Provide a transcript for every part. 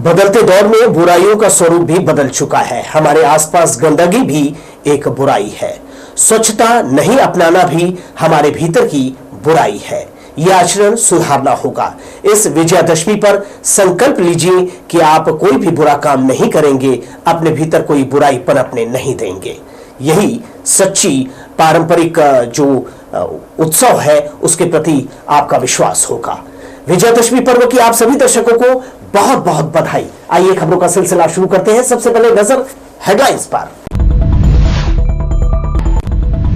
बदलते दौर में बुराइयों का स्वरूप भी बदल चुका है। हमारे आसपास गंदगी भी एक बुराई है। स्वच्छता नहीं अपनाना भी हमारे भीतर की बुराई है। यह आचरण सुधारना होगा। इस विजयादशमी पर संकल्प लीजिए कि आप कोई भी बुरा काम नहीं करेंगे, अपने भीतर कोई बुराई पनपने नहीं देंगे। यही सच्ची पारंपरिक जो उत्सव है उसके प्रति आपका विश्वास होगा। विजयादशमी पर्व की आप सभी दर्शकों को बहुत बहुत बधाई। आइए खबरों का सिलसिला शुरू करते हैं। सबसे पहले नजर हेडलाइंस पर।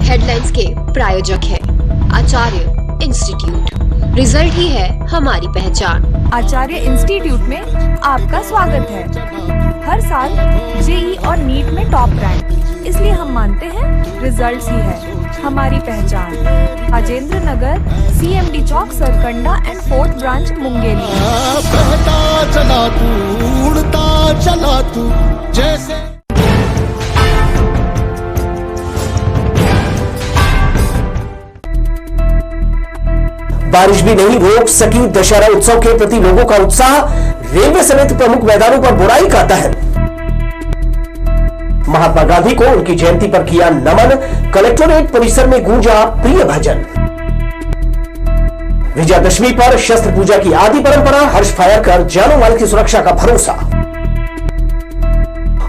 हेडलाइंस के प्रायोजक है आचार्य इंस्टीट्यूट। रिजल्ट ही है हमारी पहचान। आचार्य इंस्टीट्यूट में आपका स्वागत है। हर साल जेई और नीट में टॉप रैंक, इसलिए हम मानते हैं रिजल्ट्स ही है हमारी पहचान। Rajendra Nagar, CMD Chowk, Sarkanda and 4th branch Mungeli. बहता चला तू, उड़ता चला तू जैसे। बारिश भी नहीं रोक सकी दशहरा उत्सव के प्रति लोगों का उत्साह। रेलवे समेत प्रमुख मैदानों पर बुराई का दहन। महात्मा गांधी को उनकी जयंती पर किया नमन। कलेक्टोरेट परिसर में गूंजा प्रिय भजन। विजयादशमी पर शस्त्र पूजा की आदि परंपरा। हर्ष फायर कर जानों माल की सुरक्षा का भरोसा।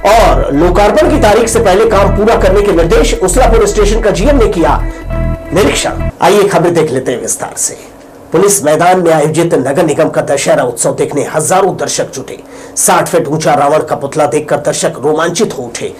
और लोकार्पण की तारीख से पहले काम पूरा करने के निर्देश। उसलापुर स्टेशन का GM ने किया निरीक्षण। आइए खबरें देख लेते हैं विस्तार से। पुलिस मैदान में आयोजित नगर निगम का दशहरा उत्सव देखने हजारों दर्शक जुटे। 60 फीट ऊंचा रावण का पुतला देखकर दर्शक रोमांचित हो उठे।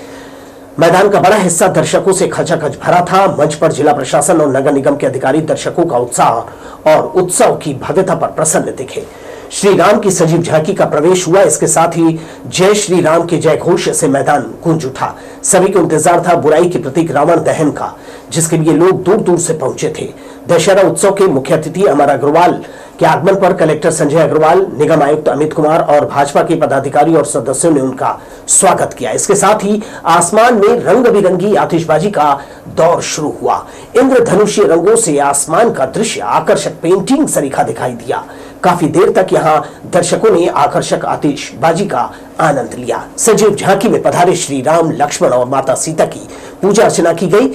मैदान का बड़ा हिस्सा दर्शकों से खचाखच भरा था। मंच पर जिला प्रशासन और नगर निगम के अधिकारी दर्शकों का उत्साह और उत्सव की भव्यता पर प्रसन्न दिखे। श्री राम की सजीव झांकी का प्रवेश हुआ। इसके साथ ही जय श्री राम के जय घोष से मैदान गूंज उठा। सभी को इंतजार था बुराई के प्रतीक रावण दहन का, जिसके लिए लोग दूर दूर से पहुंचे थे। दशहरा उत्सव के मुख्य अतिथि अमर अग्रवाल के आगमन पर कलेक्टर संजय अग्रवाल, निगम आयुक्त अमित कुमार और भाजपा के पदाधिकारी और सदस्यों ने उनका स्वागत किया। इसके साथ ही आसमान में रंग बिरंगी आतिशबाजी का दौर शुरू हुआ। इंद्रधनुषीय रंगों से आसमान का दृश्य आकर्षक पेंटिंग सरीखा दिखाई दिया। काफी देर तक यहाँ दर्शकों ने आकर्षक आतिशबाजी का आनंद लिया। सजीव झांकी में पधारे श्री राम, लक्ष्मण और माता सीता की पूजा अर्चना की गई।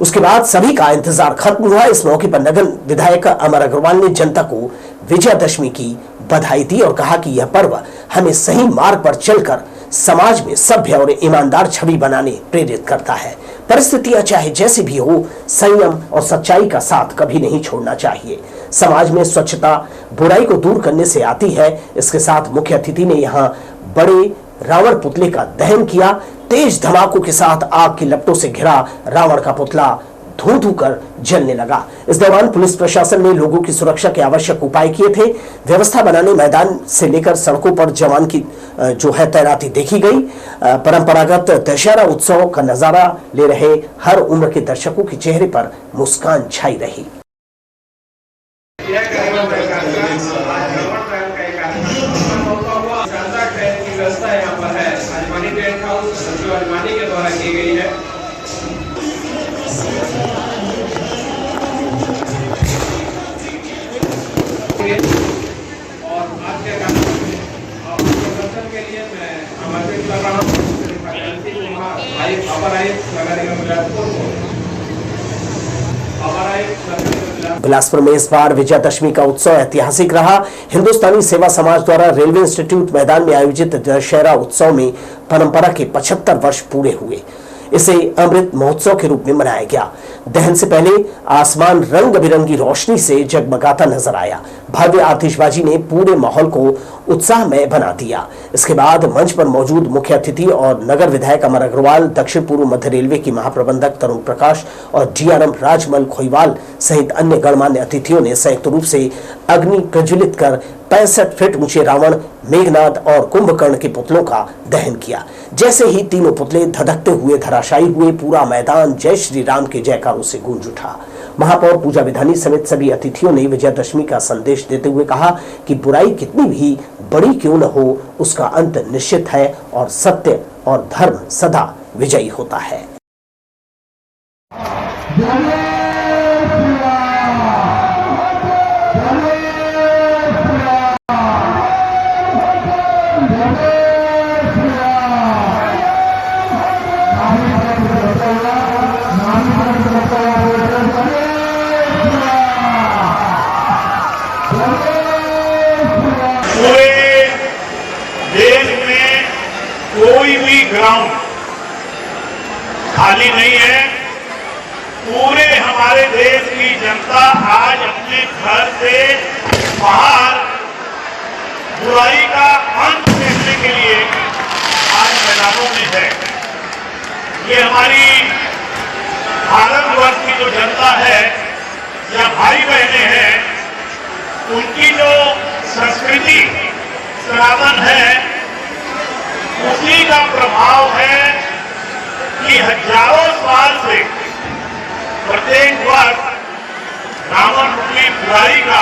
उसके बाद सभी का इंतजार खत्म हुआ। इस मौके पर नगर विधायक अमर अग्रवाल ने जनता को विजयादशमी की बधाई दी और कहा कि यह पर्व हमें सही मार्ग पर चलकर समाज में सभ्य और ईमानदार छवि बनाने प्रेरित करता है। परिस्थितियां चाहे जैसी भी हो, संयम और सच्चाई का साथ कभी नहीं छोड़ना चाहिए। समाज में स्वच्छता बुराई को दूर करने से आती है। इसके साथ मुख्य अतिथि ने यहाँ बड़े रावण पुतले का दहन किया। तेज धमाकों के साथ आग की लपटों से घिरा रावण का पुतला धू धू कर जलने लगा। इस दौरान पुलिस प्रशासन ने लोगों की सुरक्षा के आवश्यक उपाय किए थे। व्यवस्था बनाने मैदान से लेकर सड़कों पर जवान की जो है तैनाती देखी गई। परंपरागत दशहरा उत्सव का नजारा ले रहे हर उम्र के दर्शकों के चेहरे पर मुस्कान छाई रही। के द्वारा की गई है। और आज के प्रदर्शन के लिए मैं आमंत्रित कर रहा हूँ अपर आयुक्त नगर निगम बिलासपुर को। बिलासपुर में इस बार विजयादशमी का उत्सव ऐतिहासिक रहा। हिंदुस्तानी सेवा समाज द्वारा रेलवे इंस्टीट्यूट मैदान में आयोजित दशहरा उत्सव में परंपरा के 75 वर्ष पूरे हुए। इसे अमृत महोत्सव के रूप में मनाया गया। दहन से पहले आसमान रंग बिरंगी रोशनी से जगमगाता नजर आया। भव्य आतिशबाजी ने पूरे माहौल को उत्साहमय बना दिया। इसके बाद मंच पर मौजूद मुख्य अतिथि और नगर विधायक अमर अग्रवाल, दक्षिण पूर्व मध्य रेलवे की महाप्रबंधक तरुण प्रकाश और DRM राजमल खोईवाल सहित अन्य गणमान्य अतिथियों ने संयुक्त रूप से अग्नि प्रज्वलित कर 65 फीट ऊंचे रावण, मेघनाद और कुंभकर्ण के पुतलों का दहन किया। जैसे ही तीनों पुतले धधकते हुए धराशायी हुए, पूरा मैदान जय श्री राम के जयकारों से गूंज उठा। महापौर पूजा विधानी समेत सभी अतिथियों ने विजयादशमी का संदेश देते हुए कहा कि बुराई कितनी भी बड़ी क्यों न हो, उसका अंत निश्चित है और सत्य और धर्म सदा विजयी होता है। जय हमारे देश की जनता आज अपने घर से बाहर बुराई का अंत देखने के लिए आज मैदानों में है। ये हमारी भारतवर्ष की जो जनता है या भाई बहनें हैं, उनकी जो संस्कृति सनातन है, उसी का प्रभाव है कि हजारों साल से प्रत्येक वर्ष रावण रूपी बुराई का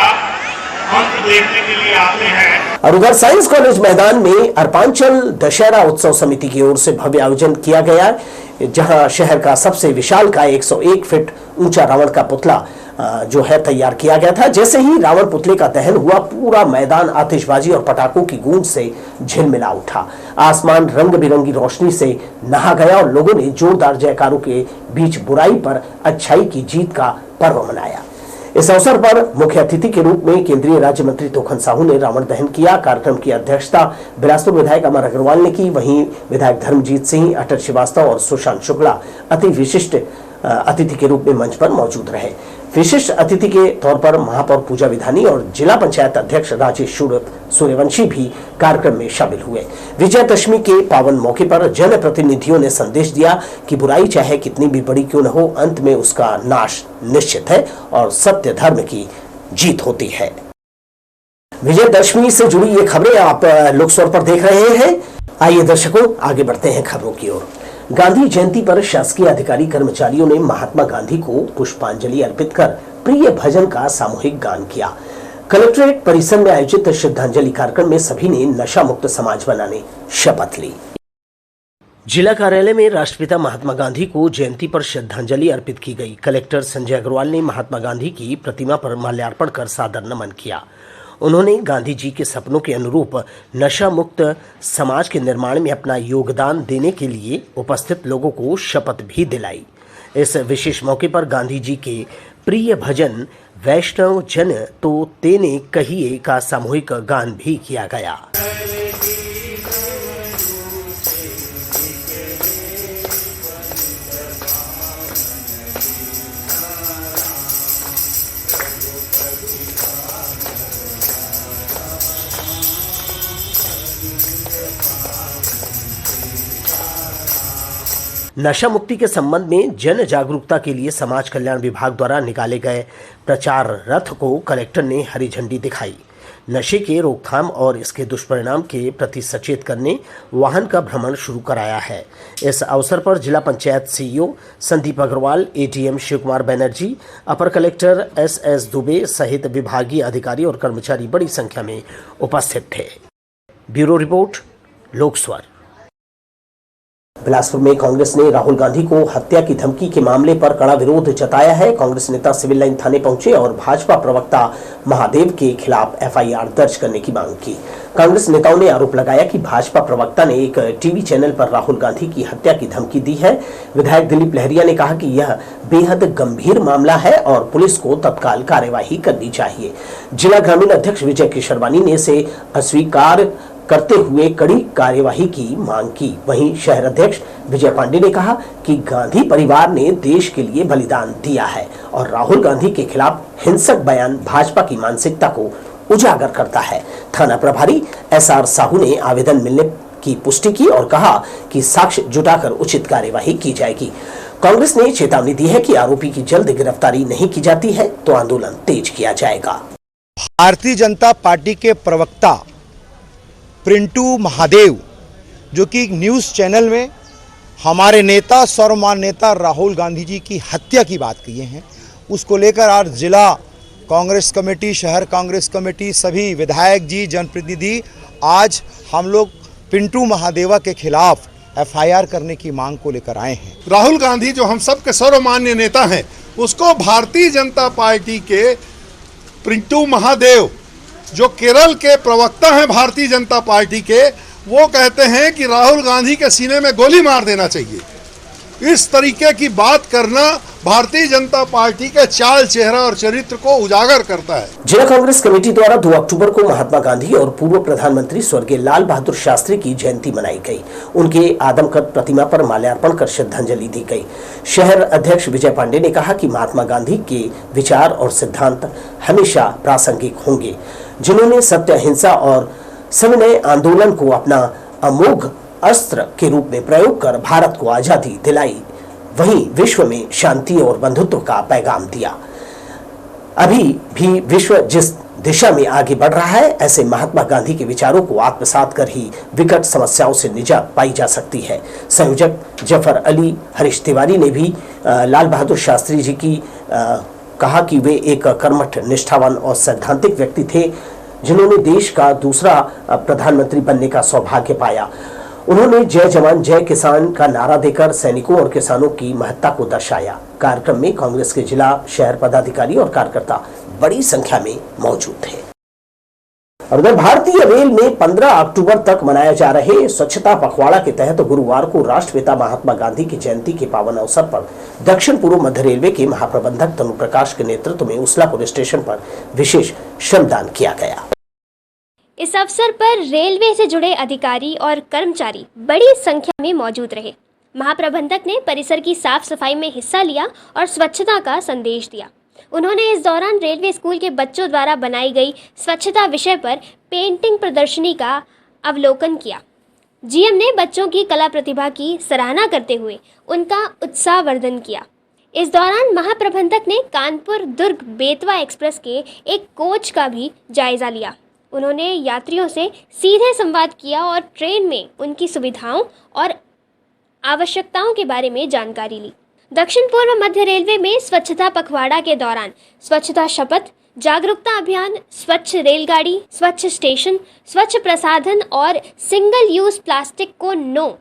अंत देखने के लिए आते हैं। और उधर साइंस कॉलेज मैदान में अर्पांचल दशहरा उत्सव समिति की ओर से भव्य आयोजन किया गया, जहां शहर का सबसे विशालकाय 101 फीट ऊंचा रावण का पुतला जो है तैयार किया गया था। जैसे ही रावण पुतले का दहन हुआ, पूरा मैदान आतिशबाजी और पटाखों की गूंज से झिलमिला उठा। आसमान रंग बिरंगी रोशनी से नहा गया और लोगों ने जोरदार जयकारों के बीच बुराई पर अच्छाई की जीत का पर्व मनाया। इस अवसर पर मुख्य अतिथि के रूप में केंद्रीय राज्य मंत्री तोखन साहू ने रावण दहन किया। कार्यक्रम की अध्यक्षता बिलासपुर विधायक अमर अग्रवाल ने की। वहीं विधायक धर्मजीत सिंह, अटल श्रीवास्तव और सुशांत शुक्ला अति विशिष्ट अतिथि के रूप में मंच पर मौजूद रहे। विशिष्ट अतिथि के तौर पर महापौर पूजा विधानी और जिला पंचायत अध्यक्ष राजेश सूर्यवंशी भी कार्यक्रम में शामिल हुए। विजयदशमी के पावन मौके पर जनप्रतिनिधियों ने संदेश दिया कि बुराई चाहे कितनी भी बड़ी क्यों न हो, अंत में उसका नाश निश्चित है और सत्य धर्म की जीत होती है। विजयदशमी से जुड़ी ये खबरें आप लोकस्वर पर देख रहे हैं। आइए दर्शकों, आगे बढ़ते हैं खबरों की ओर। गांधी जयंती पर शासकीय अधिकारी कर्मचारियों ने महात्मा गांधी को पुष्पांजलि अर्पित कर प्रिय भजन का सामूहिक गान किया। कलेक्ट्रेट परिसर में आयोजित श्रद्धांजलि कार्यक्रम में सभी ने नशा मुक्त समाज बनाने शपथ ली। जिला कार्यालय में राष्ट्रपिता महात्मा गांधी को जयंती पर श्रद्धांजलि अर्पित की गई। कलेक्टर संजय अग्रवाल ने महात्मा गांधी की प्रतिमा पर माल्यार्पण कर सादर नमन किया। उन्होंने गांधी जी के सपनों के अनुरूप नशा मुक्त समाज के निर्माण में अपना योगदान देने के लिए उपस्थित लोगों को शपथ भी दिलाई। इस विशेष मौके पर गांधी जी के प्रिय भजन वैष्णव जन तो तेने कहिए का सामूहिक गान भी किया गया। नशा मुक्ति के संबंध में जन जागरूकता के लिए समाज कल्याण विभाग द्वारा निकाले गए प्रचार रथ को कलेक्टर ने हरी झंडी दिखाई। नशे के रोकथाम और इसके दुष्परिणाम के प्रति सचेत करने वाहन का भ्रमण शुरू कराया है। इस अवसर पर जिला पंचायत सीईओ संदीप अग्रवाल, एडीएम शिव कुमार बनर्जी, अपर कलेक्टर एस दुबे सहित विभागीय अधिकारी और कर्मचारी बड़ी संख्या में उपस्थित थे। Bureau report, लोकस्वर। बिलासपुर में कांग्रेस ने राहुल गांधी को हत्या की धमकी के मामले पर कड़ा विरोध जताया है। कांग्रेस नेता सिविल लाइन थाने पहुंचे और भाजपा प्रवक्ता महादेव के खिलाफ एफआईआर दर्ज करने की मांग की। कांग्रेस नेताओं ने आरोप लगाया कि भाजपा प्रवक्ता ने एक टीवी चैनल पर राहुल गांधी की हत्या की धमकी दी है। विधायक दिलीप लहरिया ने कहा कि यह बेहद गंभीर मामला है और पुलिस को तत्काल कार्यवाही करनी चाहिए। जिला ग्रामीण अध्यक्ष विजय किशोरवानी ने इसे अस्वीकार करते हुए कड़ी कार्यवाही की मांग की। वहीं शहर अध्यक्ष विजय पांडे ने कहा कि गांधी परिवार ने देश के लिए बलिदान दिया है और राहुल गांधी के खिलाफ हिंसक बयान भाजपा की मानसिकता को उजागर करता है। थाना प्रभारी एसआर साहू ने आवेदन मिलने की पुष्टि की और कहा कि साक्ष्य जुटाकर उचित कार्यवाही की जाएगी। कांग्रेस ने चेतावनी दी है कि आरोपी की जल्द गिरफ्तारी नहीं की जाती है तो आंदोलन तेज किया जाएगा। भारतीय जनता पार्टी के प्रवक्ता पिंटू महादेव, जो कि न्यूज़ चैनल में हमारे नेता सर्वमान्य नेता राहुल गांधी जी की हत्या की बात किए हैं, उसको लेकर आज जिला कांग्रेस कमेटी, शहर कांग्रेस कमेटी, सभी विधायक जी, जनप्रतिनिधि आज हम लोग पिंटू महादेवा के खिलाफ एफआईआर करने की मांग को लेकर आए हैं। राहुल गांधी जो हम सबके सर्वमान्य नेता हैं, उसको भारतीय जनता पार्टी के पिंटू महादेव जो केरल के प्रवक्ता हैं भारतीय जनता पार्टी के, वो कहते हैं कि राहुल गांधी के सीने में गोली मार देना चाहिए। इस तरीके की बात करना भारतीय जनता पार्टी के चाल चेहरा और चरित्र को उजागर करता है। जिला कांग्रेस कमेटी द्वारा 2 अक्टूबर को महात्मा गांधी और पूर्व प्रधानमंत्री स्वर्गीय लाल बहादुर शास्त्री की जयंती मनाई गई। उनके आदमकद प्रतिमा पर माल्यार्पण कर श्रद्धांजलि दी गई। शहर अध्यक्ष विजय पांडे ने कहा कि महात्मा गांधी के विचार और सिद्धांत हमेशा प्रासंगिक होंगे, जिन्होंने सत्य, अहिंसा और सविनय आंदोलन को अपना अमोघ अस्त्र के रूप में प्रयोग कर भारत को आजादी दिलाई, वहीं विश्व में शांति और बंधुत्व का पैगाम दिया। अभी भी विश्व जिस दिशा में आगे बढ़ रहा है, ऐसे महात्मा गांधी के विचारों को आत्मसात कर ही विकट समस्याओं से निजात पाई जा सकती है। संयोजक जफर अली हरीश तिवारी ने भी लाल बहादुर शास्त्री जी की कहा कि वे एक कर्मठ, निष्ठावान और सैद्धांतिक व्यक्ति थे, जिन्होंने देश का दूसरा प्रधानमंत्री बनने का सौभाग्य पाया। उन्होंने जय जवान जय किसान का नारा देकर सैनिकों और किसानों की महत्ता को दर्शाया। कार्यक्रम में कांग्रेस के जिला, शहर पदाधिकारी और कार्यकर्ता बड़ी संख्या में मौजूद थे। और उधर भारतीय रेल में 15 अक्टूबर तक मनाए जा रहे स्वच्छता पखवाड़ा के तहत गुरुवार को राष्ट्रपिता महात्मा गांधी की जयंती के पावन अवसर पर दक्षिण पूर्व मध्य रेलवे के महाप्रबंधक तनु प्रकाश के नेतृत्व में उसलापुर स्टेशन पर विशेष श्रमदान किया गया। इस अवसर पर रेलवे से जुड़े अधिकारी और कर्मचारी बड़ी संख्या में मौजूद रहे। महाप्रबंधक ने परिसर की साफ सफाई में हिस्सा लिया और स्वच्छता का संदेश दिया। उन्होंने इस दौरान रेलवे स्कूल के बच्चों द्वारा बनाई गई स्वच्छता विषय पर पेंटिंग प्रदर्शनी का अवलोकन किया। जीएम ने बच्चों की कला प्रतिभा की सराहना करते हुए उनका उत्साहवर्धन किया। इस दौरान महाप्रबंधक ने कानपुर दुर्ग बेतवा एक्सप्रेस के एक कोच का भी जायजा लिया। उन्होंने यात्रियों से सीधे संवाद किया और ट्रेन में उनकी सुविधाओं और आवश्यकताओं के बारे में जानकारी ली। दक्षिण पूर्व मध्य रेलवे में स्वच्छता पखवाड़ा के दौरान स्वच्छता शपथ, जागरूकता अभियान, स्वच्छ रेलगाड़ी, स्वच्छ स्टेशन, स्वच्छ प्रसाधन और सिंगल यूज प्लास्टिक को नो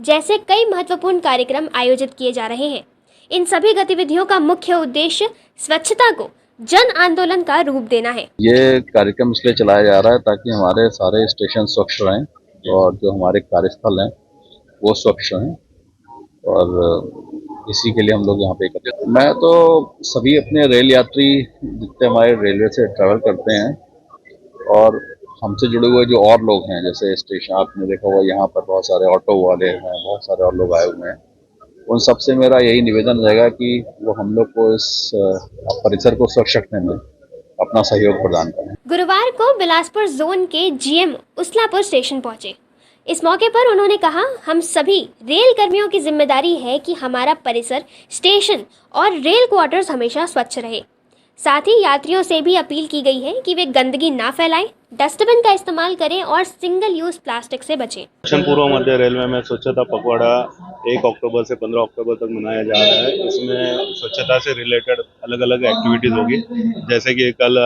जैसे कई महत्वपूर्ण कार्यक्रम आयोजित किए जा रहे हैं। इन सभी गतिविधियों का मुख्य उद्देश्य स्वच्छता को जन आंदोलन का रूप देना है। ये कार्यक्रम इसलिए चलाया जा रहा है ताकि हमारे सारे स्टेशन स्वच्छ रहें और जो हमारे कार्यस्थल हैं वो स्वच्छ रहें, और इसी के लिए हम लोग यहाँ पे एकत्रित हैं। मैं तो सभी अपने रेल यात्री जितने हमारे रेलवे से ट्रैवल करते हैं और हमसे जुड़े हुए जो और लोग हैं, जैसे स्टेशन आपने देखा हुआ यहाँ पर बहुत सारे ऑटो वाले हैं, बहुत सारे और लोग आए हुए हैं, उन सबसे मेरा यही निवेदन रहेगा कि वो हम लोग को इस परिसर को स्वच्छ रखने में अपना सहयोग प्रदान करें। गुरुवार को बिलासपुर जोन के जीएम उसलापुर स्टेशन पहुंचे। इस मौके पर उन्होंने कहा, हम सभी रेल कर्मियों की जिम्मेदारी है कि हमारा परिसर, स्टेशन और रेल क्वार्टर्स हमेशा स्वच्छ रहे। साथ ही यात्रियों से भी अपील की गई है कि वे गंदगी ना फैलाएं, डस्टबिन का इस्तेमाल करें और सिंगल यूज प्लास्टिक से बचें। दक्षिण पूर्व मध्य रेलवे में स्वच्छता पखवाड़ा 1 अक्टूबर से 15 अक्टूबर तक मनाया जा रहा है। इसमें स्वच्छता से रिलेटेड अलग अलग एक्टिविटीज होगी, जैसे कि कल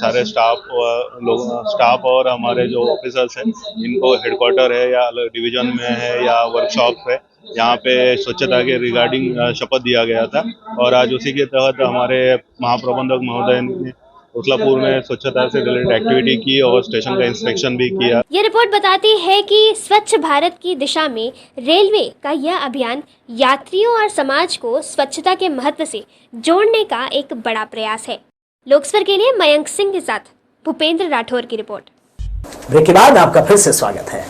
सारे स्टाफ और हमारे जो ऑफिसर्स हैं, इनको हेडक्वार्टर है या अलग डिवीजन में है या वर्कशॉप है, यहाँ पे स्वच्छता के रिगार्डिंग शपथ दिया गया था। और आज उसी के तहत हमारे महाप्रबंधक महोदय ने उसलापुर में स्वच्छता से रिलेटेड एक्टिविटी की और स्टेशन का इंस्पेक्शन भी किया। ये रिपोर्ट बताती है कि स्वच्छ भारत की दिशा में रेलवे का यह अभियान यात्रियों और समाज को स्वच्छता के महत्व से जोड़ने का एक बड़ा प्रयास है। लोकसभा के लिए मयंक सिंह के साथ भूपेंद्र राठौर की रिपोर्ट। ब्रेक के बाद आपका फिर से स्वागत है।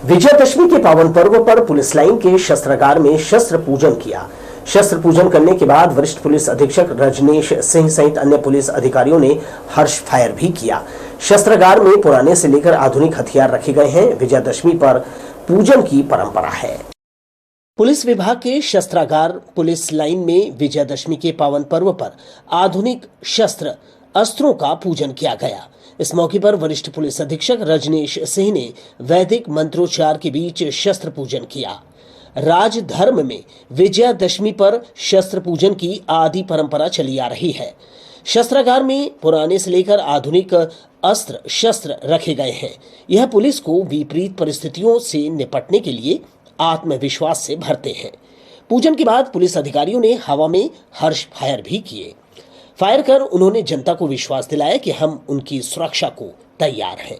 विजयदशमी के पावन पर्व पर पुलिस लाइन के शस्त्रागार में शस्त्र पूजन किया। शस्त्र पूजन करने के बाद वरिष्ठ पुलिस अधीक्षक रजनीश सिंह सहित अन्य पुलिस अधिकारियों ने हर्ष फायर भी किया। शस्त्रागार में पुराने से लेकर आधुनिक हथियार रखे गए हैं। विजयदशमी पर पूजन की परंपरा है। पुलिस विभाग के शस्त्रागार पुलिस लाइन में विजयदशमी के पावन पर्व पर आधुनिक शस्त्र अस्त्रों का पूजन किया गया। इस मौके पर वरिष्ठ पुलिस अधीक्षक रजनीश सिंह ने वैदिक मंत्रोच्चार के बीच शस्त्र पूजन किया। राजधर्म में विजयादशमी पर शस्त्र पूजन की आदि परंपरा चली आ रही है। शस्त्रागार में पुराने से लेकर आधुनिक अस्त्र शस्त्र रखे गए हैं। यह पुलिस को विपरीत परिस्थितियों से निपटने के लिए आत्मविश्वास से भरते हैं। पूजन के बाद पुलिस अधिकारियों ने हवा में हर्ष फायर भी किए। फायर कर उन्होंने जनता को विश्वास दिलाया कि हम उनकी सुरक्षा को तैयार हैं।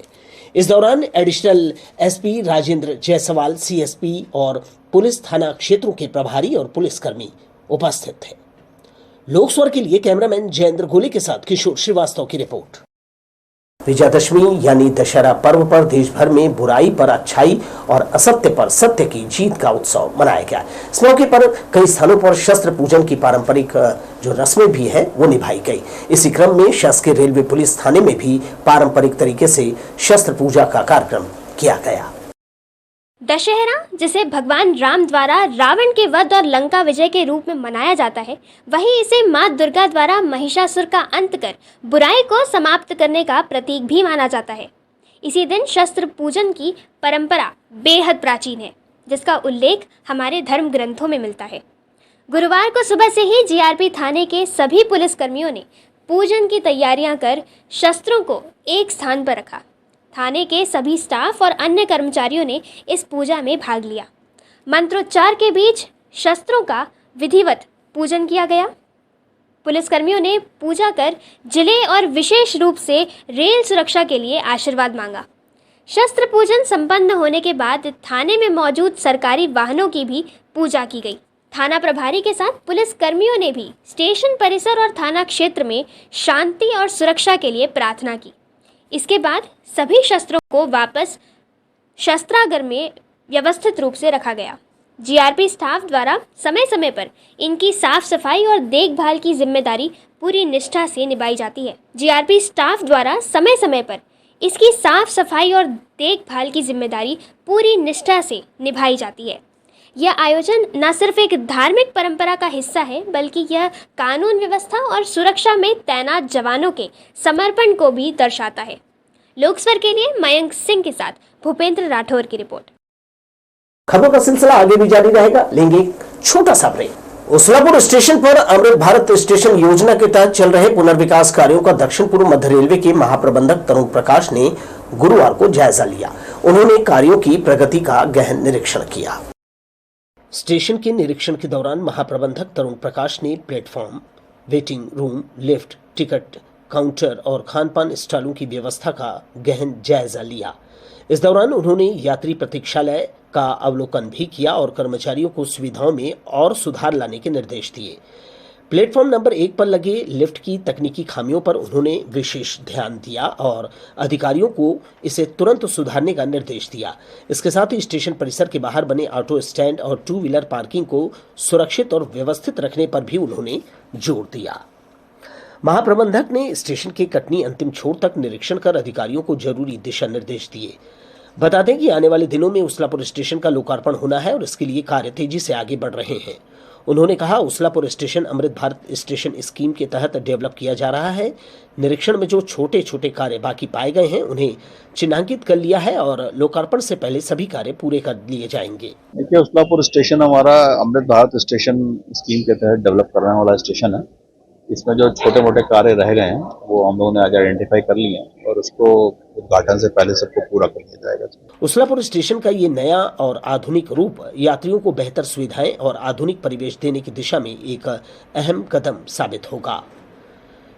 इस दौरान additional SP Rajendra Jaiswal, CSP और पुलिस थाना क्षेत्रों के प्रभारी और पुलिसकर्मी उपस्थित थे। लोकस्वर के लिए कैमरामैन जयेंद्र गोले के साथ किशोर श्रीवास्तव की रिपोर्ट। विजयादशमी यानी दशहरा पर्व पर देश भर में बुराई पर अच्छाई और असत्य पर सत्य की जीत का उत्सव मनाया गया। इस मौके पर कई स्थानों पर शस्त्र पूजन की पारंपरिक जो रस्में भी है वो निभाई गई। इसी क्रम में शासकीय रेलवे पुलिस थाने में भी पारंपरिक तरीके से शस्त्र पूजा का कार्यक्रम किया गया। दशहरा, जिसे भगवान राम द्वारा रावण के वध और लंका विजय के रूप में मनाया जाता है, वहीं इसे मां दुर्गा द्वारा महिषासुर का अंत कर बुराई को समाप्त करने का प्रतीक भी माना जाता है। इसी दिन शस्त्र पूजन की परंपरा बेहद प्राचीन है, जिसका उल्लेख हमारे धर्म ग्रंथों में मिलता है। गुरुवार को सुबह से ही जीआरपी थाने के सभी पुलिसकर्मियों ने पूजन की तैयारियां कर शस्त्रों को एक स्थान पर रखा। थाने के सभी स्टाफ और अन्य कर्मचारियों ने इस पूजा में भाग लिया। मंत्रोच्चार के बीच शस्त्रों का विधिवत पूजन किया गया। पुलिसकर्मियों ने पूजा कर जिले और विशेष रूप से रेल सुरक्षा के लिए आशीर्वाद मांगा। शस्त्र पूजन संपन्न होने के बाद थाने में मौजूद सरकारी वाहनों की भी पूजा की गई। थाना प्रभारी के साथ पुलिसकर्मियों ने भी स्टेशन परिसर और थाना क्षेत्र में शांति और सुरक्षा के लिए प्रार्थना की। इसके बाद सभी शस्त्रों को वापस शस्त्रागार में व्यवस्थित रूप से रखा गया। जीआरपी स्टाफ द्वारा समय समय पर इनकी साफ सफाई और देखभाल की जिम्मेदारी पूरी निष्ठा से निभाई जाती है। जीआरपी स्टाफ द्वारा समय समय पर इसकी साफ सफाई और देखभाल की जिम्मेदारी पूरी निष्ठा से निभाई जाती है। यह आयोजन न सिर्फ एक धार्मिक परंपरा का हिस्सा है, बल्कि यह कानून व्यवस्था और सुरक्षा में तैनात जवानों के समर्पण को भी दर्शाता है। लोकस्वर के लिए मयंक सिंह के साथ भूपेंद्र राठौर की रिपोर्ट। खबरों का सिलसिला आगे भी जारी रहेगा। लेंगे एक छोटा सा ब्रेक। उसलापुर स्टेशन पर अमृत भारत स्टेशन योजना के तहत चल रहे पुनर्विकास कार्यों का दक्षिण पूर्व मध्य रेलवे के महाप्रबंधक तरुण प्रकाश ने गुरुवार को जायजा लिया। उन्होंने कार्यों की प्रगति का गहन निरीक्षण किया। स्टेशन के निरीक्षण के दौरान महाप्रबंधक तरुण प्रकाश ने platform, waiting room, lift, ticket counter और खानपान स्टॉलों की व्यवस्था का गहन जायजा लिया। इस दौरान उन्होंने यात्री प्रतीक्षालय का अवलोकन भी किया और कर्मचारियों को सुविधाओं में और सुधार लाने के निर्देश दिए। प्लेटफॉर्म नंबर 1 पर लगे लिफ्ट की तकनीकी खामियों पर उन्होंने विशेष ध्यान दिया और अधिकारियों को इसे तुरंत सुधारने का निर्देश दिया। इसके साथ ही स्टेशन परिसर के बाहर बने ऑटो स्टैंड और 2 व्हीलर पार्किंग को सुरक्षित और व्यवस्थित रखने पर भी उन्होंने जोर दिया। महाप्रबंधक ने स्टेशन के कटनी अंतिम छोर तक निरीक्षण कर अधिकारियों को जरूरी दिशा निर्देश दिए। बता दें कि आने वाले दिनों में उसलापुर स्टेशन का लोकार्पण होना है और इसके लिए कार्य तेजी से आगे बढ़ रहे हैं। उन्होंने कहा, Uslapur station Amrit Bharat station scheme के तहत डेवलप किया जा रहा है। निरीक्षण में जो छोटे छोटे कार्य बाकी पाए गए हैं उन्हें चिन्हांकित कर लिया है और लोकार्पण से पहले सभी कार्य पूरे कर लिए जाएंगे। देखिए, उसलापुर स्टेशन हमारा अमृत भारत स्टेशन स्कीम के तहत डेवलप करने वाला स्टेशन है। इसमें जो छोटे मोटे कार्य रह गए हैं वो हम लोगों ने आज आइडेंटिफाई कर लिए हैं और उसको उद्घाटन से पहले सबको पूरा कर दिया जाएगा। उसलापुर स्टेशन का ये नया और आधुनिक रूप यात्रियों को बेहतर सुविधाएं और आधुनिक परिवेश देने की दिशा में एक अहम कदम साबित होगा।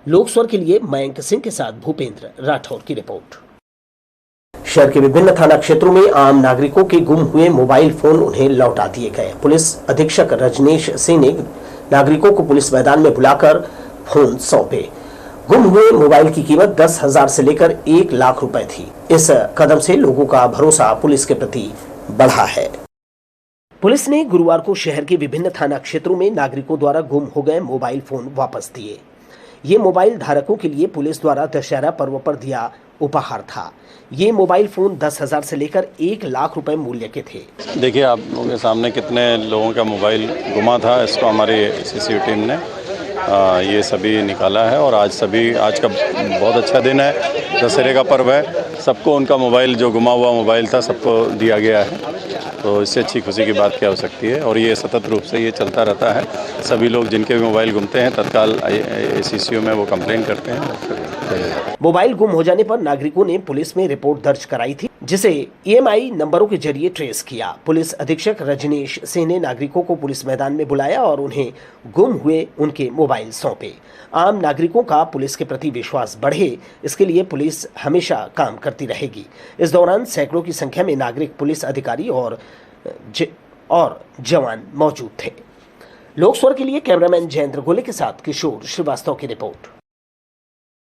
लोकस्वर के लिए मयंक सिंह के साथ भूपेंद्र राठौर की रिपोर्ट। शहर के विभिन्न थाना क्षेत्रों में आम नागरिकों के गुम हुए मोबाइल फोन उन्हें लौटा दिए गए। पुलिस अधीक्षक रजनीश सिंह ने नागरिकों को पुलिस मैदान में बुलाकर फोन सौंपे। गुम हुए मोबाइल की कीमत 10,000 से लेकर 1 लाख रुपए थी। इस कदम से लोगों का भरोसा पुलिस के प्रति बढ़ा है। पुलिस ने गुरुवार को शहर के विभिन्न थाना क्षेत्रों में नागरिकों द्वारा गुम हो गए मोबाइल फोन वापस दिए। ये मोबाइल धारकों के लिए पुलिस द्वारा दशहरा पर्व पर दिया उपहार था। ये मोबाइल फोन 10,000 से लेकर 1 लाख रुपए मूल्य के थे। देखिए, आप लोगों के सामने कितने लोगों का मोबाइल गुमा था। इसको हमारी सीसीटीवी टीम ने ये सभी निकाला है और आज का बहुत अच्छा दिन है। दशहरे का पर्व है। सबको उनका मोबाइल, जो गुमा हुआ मोबाइल था, सबको दिया गया है। तो इससे अच्छी खुशी की बात क्या हो सकती है। और ये सतत रूप से ये चलता रहता है। सभी लोग जिनके भी मोबाइल गुमते हैं तत्काल ACCO में वो कंप्लेन करते हैं। मोबाइल गुम हो जाने पर नागरिकों ने पुलिस में रिपोर्ट दर्ज कराई थी। जिसे EMI नंबरों के जरिए ट्रेस किया। पुलिस अधीक्षक रजनीश सिंह ने नागरिकों को पुलिस मैदान में बुलाया और उन्हें गुम हुए उनके मोबाइल सौंपे। आम नागरिकों का पुलिस के प्रति विश्वास बढ़े, इसके लिए पुलिस हमेशा काम करती रहेगी। इस दौरान सैकड़ों की संख्या में नागरिक, पुलिस अधिकारी और जवान मौजूद थे। लोकस्वर के लिए कैमरामैन जयेंद्र गोले के साथ किशोर श्रीवास्तव की रिपोर्ट।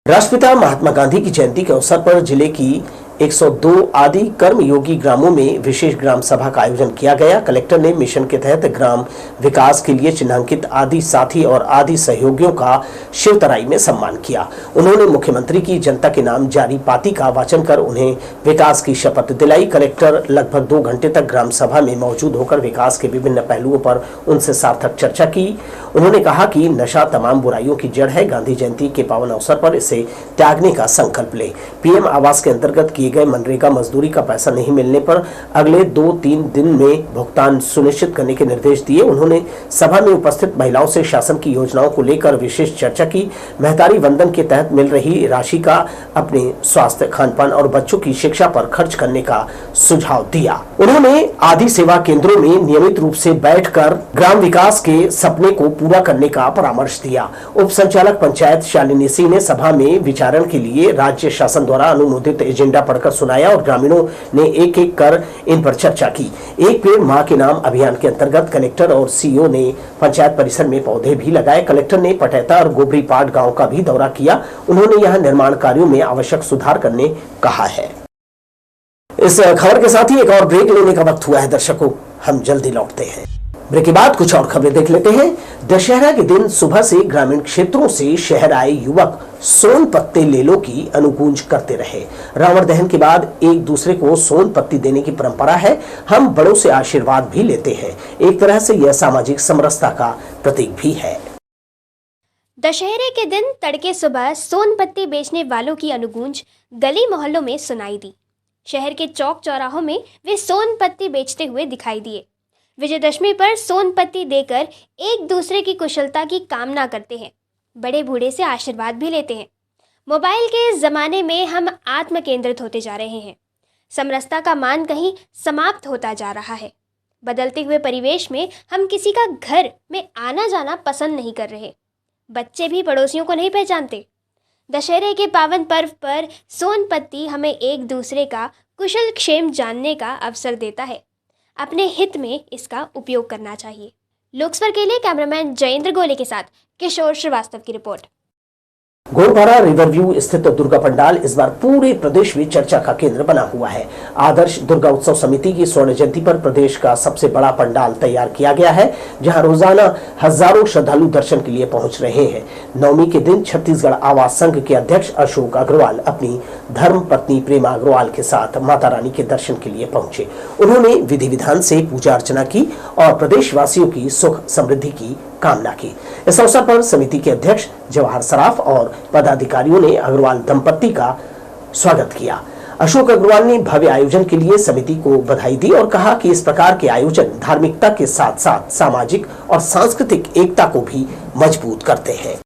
राष्ट्रपिता महात्मा गांधी की जयंती के अवसर पर जिले की 102 आदि कर्मयोगी ग्रामों में विशेष ग्राम सभा का आयोजन किया गया। कलेक्टर ने मिशन के तहत ग्राम विकास के लिए चिन्हांकित आदि साथी और आदि सहयोगियों का शिवतराई में सम्मान किया। उन्होंने मुख्यमंत्री की जनता के नाम जारी पाती का वाचन कर उन्हें विकास की शपथ दिलाई। कलेक्टर लगभग 2 घंटे तक ग्राम सभा में मौजूद होकर विकास के विभिन्न पहलुओं पर उनसे सार्थक चर्चा की। उन्होंने कहा कि नशा तमाम बुराइयों की जड़ है। गांधी जयंती के पावन अवसर पर इसे त्यागने का संकल्प ले। पीएम आवास के अंतर्गत किए गए मनरेगा मजदूरी का पैसा नहीं मिलने पर अगले 2-3 दिन में भुगतान सुनिश्चित करने के निर्देश दिए। उन्होंने सभा में उपस्थित महिलाओं से शासन की योजनाओं को लेकर विशेष चर्चा की। महतारी वंदन के तहत मिल रही राशि का अपने स्वास्थ्य, खानपान और बच्चों की शिक्षा पर खर्च करने का सुझाव दिया। उन्होंने आदि सेवा केंद्रों में नियमित रूप से बैठकर ग्राम विकास के सपने को पूरा करने का परामर्श दिया। उप संचालक पंचायत शालिनी सिंह ने सभा में विचारण के लिए राज्य शासन द्वारा अनुमोदित एजेंडा पढ़कर सुनाया और ग्रामीणों ने एक एक कर इन पर चर्चा की। एक पेड़ मां के नाम अभियान के अंतर्गत कलेक्टर और सीईओ ने पंचायत परिसर में पौधे भी लगाए। कलेक्टर ने पटेता और गोबरी पाट गांव का भी दौरा किया। उन्होंने यहां निर्माण कार्यों में आवश्यक सुधार करने कहा है। इस खबर के साथ ही एक और ब्रेक लेने का वक्त हुआ है। दर्शकों, हम जल्दी लौटते हैं। ब्रेक के बाद कुछ और खबरें देख लेते हैं। दशहरा के दिन सुबह से ग्रामीण क्षेत्रों से शहर आए युवक सोन पत्ते लेलो की अनुगूंज करते रहे। रावण दहन के बाद एक दूसरे को सोन पत्ती देने की परंपरा है। हम बड़ों से आशीर्वाद भी लेते हैं। एक तरह से यह सामाजिक समरसता का प्रतीक भी है। दशहरे के दिन तड़के सुबह सोन पत्ती बेचने वालों की अनुगूंज गली मोहल्लों में सुनाई दी। शहर के चौक चौराहों में वे सोन पत्ती बेचते हुए दिखाई दिए। विजयदशमी पर सोन पत्ती देकर एक दूसरे की कुशलता की कामना करते हैं। बड़े बूढ़े से आशीर्वाद भी लेते हैं। मोबाइल के इस जमाने में हम आत्म केंद्रित होते जा रहे हैं। समरसता का मान कहीं समाप्त होता जा रहा है। बदलते हुए परिवेश में हम किसी का घर में आना जाना पसंद नहीं कर रहे। बच्चे भी पड़ोसियों को नहीं पहचानते। दशहरे के पावन पर्व पर सोन पत्ती हमें एक दूसरे का कुशल क्षेम जानने का अवसर देता है। अपने हित में इसका उपयोग करना चाहिए। लोकस्वर के लिए कैमरामैन जयेंद्र गोले के साथ किशोर श्रीवास्तव की रिपोर्ट। गोलपारा रिवरव्यू स्थित दुर्गा पंडाल इस बार पूरे प्रदेश में चर्चा का केंद्र बना हुआ है। आदर्श दुर्गा उत्सव समिति की स्वर्ण जयंती पर प्रदेश का सबसे बड़ा पंडाल तैयार किया गया है, जहां रोजाना हजारों श्रद्धालु दर्शन के लिए पहुंच रहे हैं। नवमी के दिन छत्तीसगढ़ आवास संघ के अध्यक्ष अशोक अग्रवाल अपनी धर्म पत्नी प्रेमा अग्रवाल के साथ माता रानी के दर्शन के लिए पहुंचे। उन्होंने विधि विधान से पूजा अर्चना की और प्रदेशवासियों की सुख समृद्धि की कामना की। इस अवसर पर समिति के अध्यक्ष जवाहर सराफ और पदाधिकारियों ने अग्रवाल दंपत्ति का स्वागत किया। अशोक अग्रवाल ने भव्य आयोजन के लिए समिति को बधाई दी और कहा कि इस प्रकार के आयोजन धार्मिकता के साथ साथ सामाजिक और सांस्कृतिक एकता को भी मजबूत करते हैं।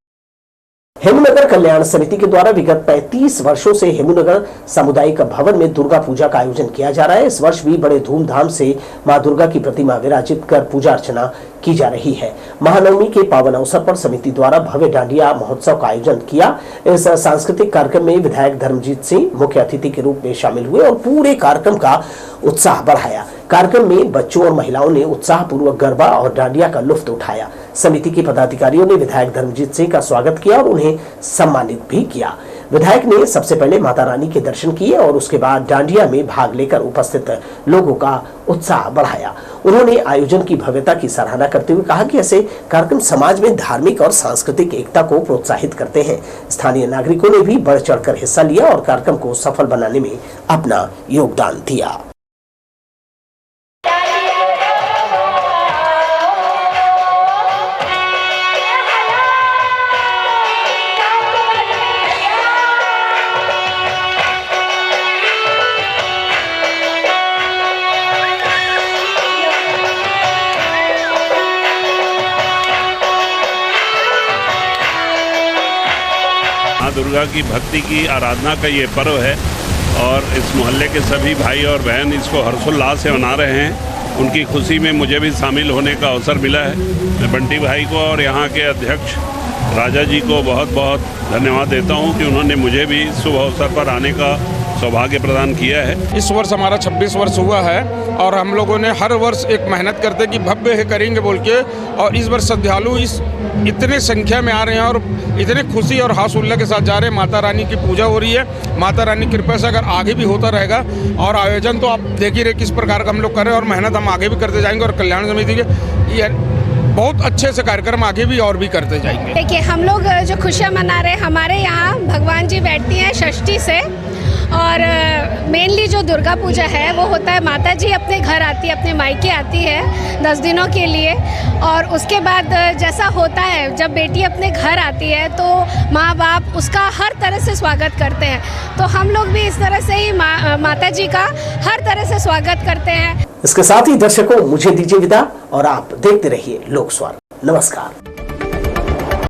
हेमूनगर कल्याण समिति के द्वारा विगत 35 वर्षों से हेमूनगर सामुदायिक भवन में दुर्गा पूजा का आयोजन किया जा रहा है। इस वर्ष भी बड़े धूमधाम से मां दुर्गा की प्रतिमा विराजित कर पूजा अर्चना की जा रही है। महानवमी के पावन अवसर पर समिति द्वारा भव्य डांडिया महोत्सव का आयोजन किया। इस सांस्कृतिक कार्यक्रम में विधायक धर्मजीत सिंह मुख्य अतिथि के रूप में शामिल हुए और पूरे कार्यक्रम का उत्साह बढ़ाया। कार्यक्रम में बच्चों और महिलाओं ने उत्साहपूर्वक गरबा और डांडिया का लुत्फ उठाया। समिति के पदाधिकारियों ने विधायक धर्मजीत सिंह का स्वागत किया और उन्हें सम्मानित भी किया। विधायक ने सबसे पहले माता रानी के दर्शन किए और उसके बाद डांडिया में भाग लेकर उपस्थित लोगों का उत्साह बढ़ाया। उन्होंने आयोजन की भव्यता की सराहना करते हुए कहा कि ऐसे कार्यक्रम समाज में धार्मिक और सांस्कृतिक एकता को प्रोत्साहित करते हैं। स्थानीय नागरिकों ने भी बढ़ चढ़कर हिस्सा लिया और कार्यक्रम को सफल बनाने में अपना योगदान दिया। माँ दुर्गा की भक्ति की आराधना का ये पर्व है और इस मोहल्ले के सभी भाई और बहन इसको हर्षोल्लास से मना रहे हैं। उनकी खुशी में मुझे भी शामिल होने का अवसर मिला है। मैं बंटी भाई को और यहाँ के अध्यक्ष राजा जी को बहुत बहुत धन्यवाद देता हूँ कि उन्होंने मुझे भी शुभ अवसर पर आने का सौभाग्य प्रदान किया है। इस वर्ष हमारा 26 वर्ष हुआ है और हम लोगों ने हर वर्ष एक मेहनत करते कि भव्य है करेंगे बोल के, और इस वर्ष श्रद्धालु इतने संख्या में आ रहे हैं और इतने खुशी और हर्ष उल्लास के साथ जा रहे हैं। माता रानी की पूजा हो रही है। माता रानी की कृपा से अगर आगे भी होता रहेगा, और आयोजन तो आप देख ही रहे किस प्रकार का हम लोग कर रहे हैं, और मेहनत हम आगे भी करते जाएंगे। और कल्याण समिति के ये बहुत अच्छे से कार्यक्रम आगे भी और भी करते जाएंगे। देखिए, हम लोग जो खुशियाँ मना रहे हैं, हमारे यहाँ भगवान जी बैठती हैं षष्ठी से, और मेनली जो दुर्गा पूजा है वो होता है, माता जी अपने घर आती है, अपने मायके आती है 10 दिनों के लिए। और उसके बाद जैसा होता है, जब बेटी अपने घर आती है तो माँ बाप उसका हर तरह से स्वागत करते हैं। तो हम लोग भी इस तरह से ही माता जी का हर तरह से स्वागत करते हैं। इसके साथ ही दर्शकों, मुझे दीजिए विदा और आप देखते रहिए लोक स्वर। नमस्कार।